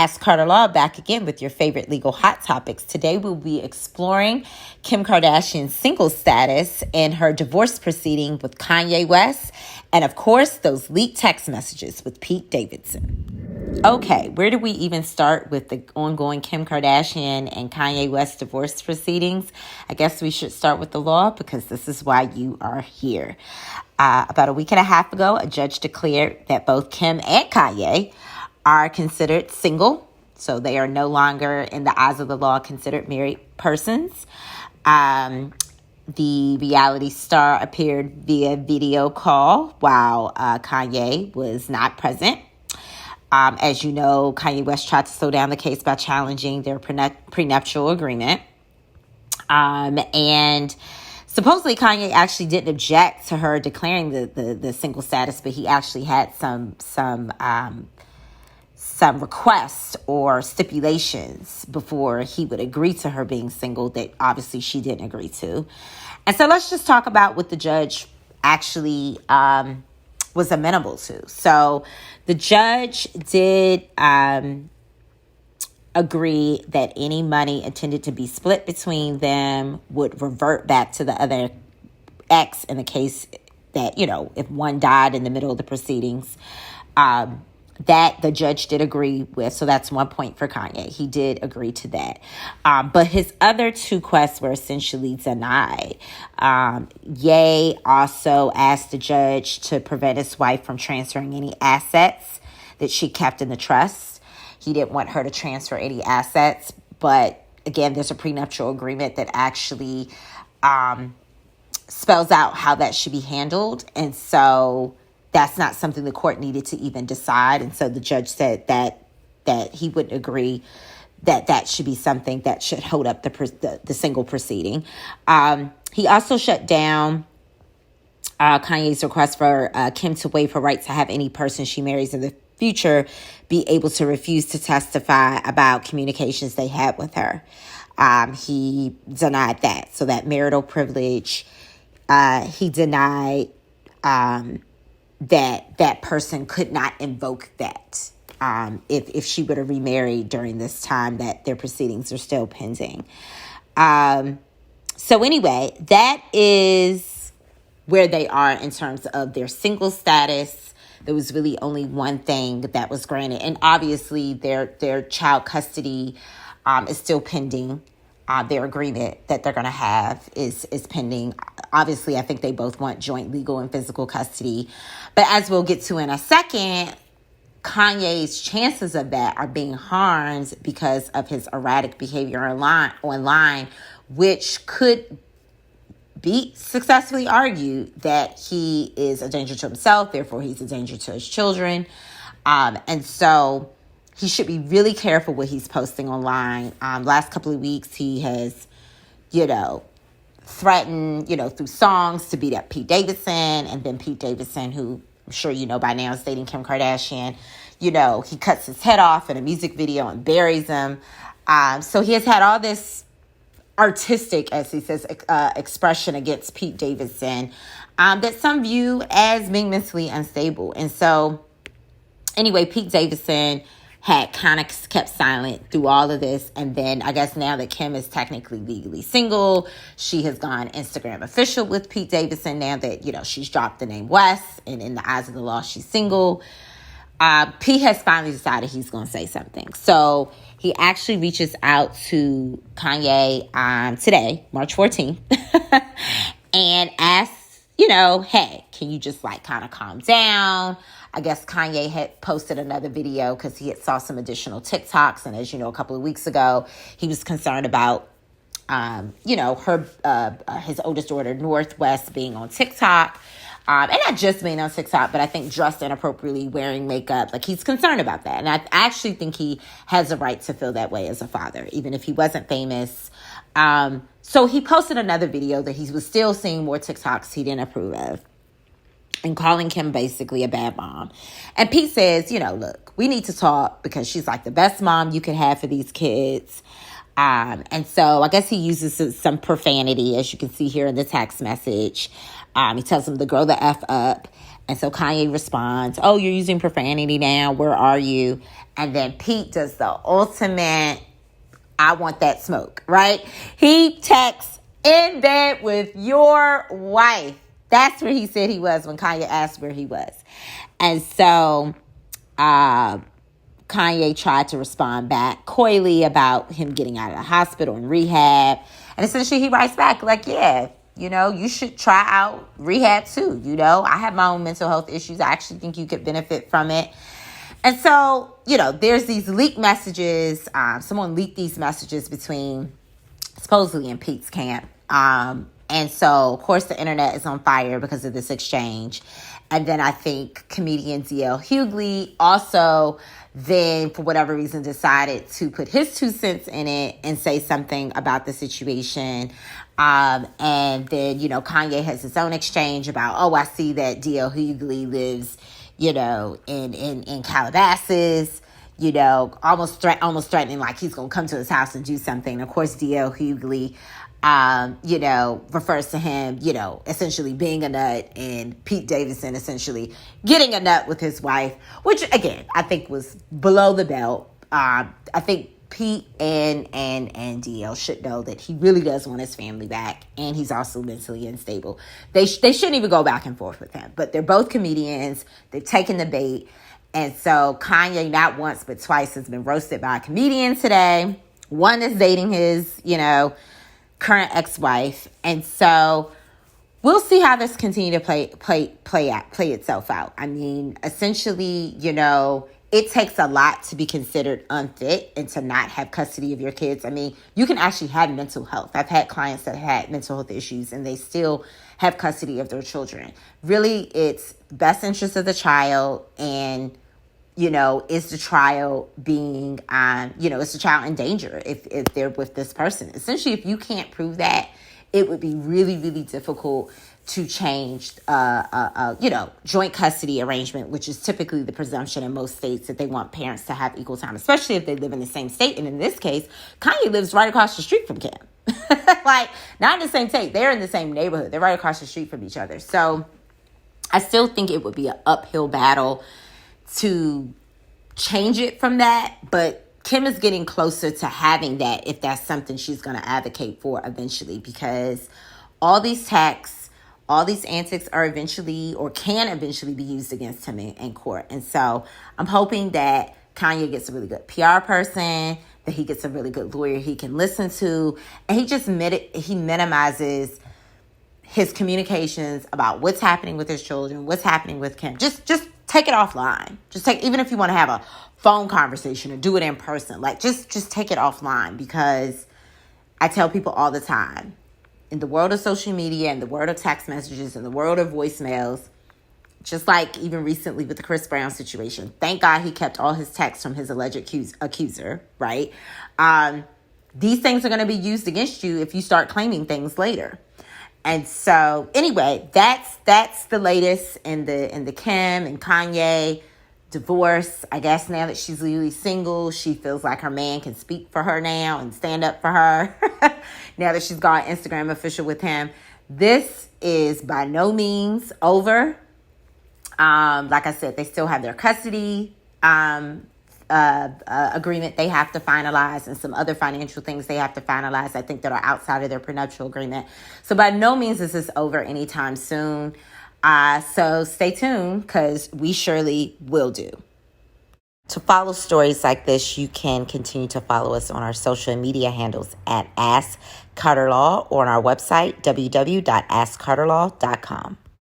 Ask Carter Law back again with your favorite legal hot topics. Today we'll be exploring Kim Kardashian's single status and her divorce proceeding with Kanye West, and of course, those leaked text messages with Pete Davidson. Okay, where do we even start with the ongoing Kim Kardashian and Kanye West divorce proceedings? I guess we should start with the law because this is why you are here. About a week and a half ago, a judge declared that both Kim and Kanye are considered single, so they are no longer, in the eyes of the law, considered married persons. The reality star appeared via video call while Kanye was not present. As you know, Kanye West tried to slow down the case by challenging their prenuptial agreement. And supposedly Kanye actually didn't object to her declaring the single status, but he actually had some requests or stipulations before he would agree to her being single that obviously she didn't agree to. And so let's just talk about what the judge actually was amenable to. So the judge did agree that any money intended to be split between them would revert back to the other ex in the case that, you know, if one died in the middle of the proceedings. That the judge did agree with. So that's 1 point for Kanye. He did agree to that. But his other two requests were essentially denied. Ye also asked the judge to prevent his wife from transferring any assets that she kept in the trust. He didn't want her to transfer any assets. But again, there's a prenuptial agreement that actually spells out how that should be handled. And so that's not something the court needed to even decide. And so the judge said that he wouldn't agree that should be something that should hold up the single proceeding. He also shut down Kanye's request for Kim to waive her right to have any person she marries in the future be able to refuse to testify about communications they had with her. He denied that. So that marital privilege, he denied that person could not invoke that if she were to remarry during this time that their proceedings are still pending. So anyway, that is where they are in terms of their single status. There was really only one thing that was granted. And obviously their child custody is still pending. Their agreement that they're going to have is pending. Obviously, I think they both want joint legal and physical custody. But as we'll get to in a second, Kanye's chances of that are being harmed because of his erratic behavior online, which could be successfully argued that he is a danger to himself, therefore he's a danger to his children. And so he should be really careful what he's posting online. Last couple of weeks, he has, threatened, through songs to beat up Pete Davidson. And then Pete Davidson, who I'm sure you know by now is dating Kim Kardashian, he cuts his head off in a music video and buries him. So he has had all this artistic, as he says, expression against Pete Davidson that some view as being mentally unstable. And so anyway, Pete Davidson had kind of kept silent through all of this. And then I guess now that Kim is technically legally single, she has gone Instagram official with Pete Davidson now that, she's dropped the name West. And in the eyes of the law, she's single. Pete has finally decided he's going to say something. So he actually reaches out to Kanye today, March 14th, and asks, hey, can you just kind of calm down? I guess Kanye had posted another video because he had saw some additional TikToks. And as you know, a couple of weeks ago, he was concerned about, his oldest daughter, Northwest, being on TikTok. And not just being on TikTok, but I think dressed inappropriately, wearing makeup. He's concerned about that. And I actually think he has a right to feel that way as a father, even if he wasn't famous. So he posted another video that he was still seeing more TikToks he didn't approve of, and calling Kim basically a bad mom. And Pete says, look, we need to talk because she's the best mom you could have for these kids. And so I guess he uses some profanity, as you can see here in the text message. He tells them to grow the F up. And so Kanye responds, oh, you're using profanity now. Where are you? And then Pete does the ultimate, I want that smoke, right? He texts, in bed with your wife. That's where he said he was when Kanye asked where he was. And so Kanye tried to respond back coyly about him getting out of the hospital and rehab. And essentially he writes back like, yeah, you should try out rehab too. I have my own mental health issues. I actually think you could benefit from it. And so, there's these leaked messages. Someone leaked these messages between supposedly in Pete's camp. And so, of course, the internet is on fire because of this exchange. And then I think comedian D.L. Hughley also then, for whatever reason, decided to put his 2 cents in it and say something about the situation. And then, Kanye has his own exchange about, oh, I see that D.L. Hughley lives, in Calabasas, almost threatening like he's going to come to his house and do something. And of course, D.L. Hughley, refers to him, essentially being a nut, and Pete Davidson essentially getting a nut with his wife, which again, I think was below the belt. I think Pete and DL should know that he really does want his family back, and he's also mentally unstable. They shouldn't even go back and forth with him, but they're both comedians. They've taken the bait. And so Kanye, not once but twice, has been roasted by a comedian today. One is dating his, current ex-wife. And so we'll see how this continue to play itself out. I mean, essentially, it takes a lot to be considered unfit and to not have custody of your kids. I mean, you can actually have mental health. I've had clients that had mental health issues and they still have custody of their children. Really, it's best interest of the child, and is the child being, is the child in danger if they're with this person? Essentially, if you can't prove that, it would be really, really difficult to change, joint custody arrangement, which is typically the presumption in most states that they want parents to have equal time, especially if they live in the same state. And in this case, Kanye lives right across the street from Kim. Like, not in the same state. They're in the same neighborhood. They're right across the street from each other. So I still think it would be an uphill battle to change it from that, but Kim is getting closer to having that if that's something she's going to advocate for eventually, because all these texts, all these antics are eventually or can eventually be used against him in court. And so I'm hoping that Kanye gets a really good PR person, that he gets a really good lawyer he can listen to, and he minimizes his communications about what's happening with his children, what's happening with Kim. Just take it offline. Even if you want to have a phone conversation or do it in person, like just take it offline, because I tell people all the time, in the world of social media, in the world of text messages, in the world of voicemails, just like even recently with the Chris Brown situation, thank God he kept all his texts from his alleged accuser, right? These things are going to be used against you if you start claiming things later. And so anyway, that's the latest in the Kim and Kanye divorce. I guess now that she's legally single, she feels like her man can speak for her now and stand up for her. Now that she's gone Instagram official with him. This is by no means over. Like I said, they still have their custody agreement they have to finalize, and some other financial things they have to finalize, I think, that are outside of their prenuptial agreement. So by no means is this over anytime soon. So stay tuned, because we surely will do. To follow stories like this, you can continue to follow us on our social media handles at AskCarterLaw or on our website, www.AskCarterLaw.com.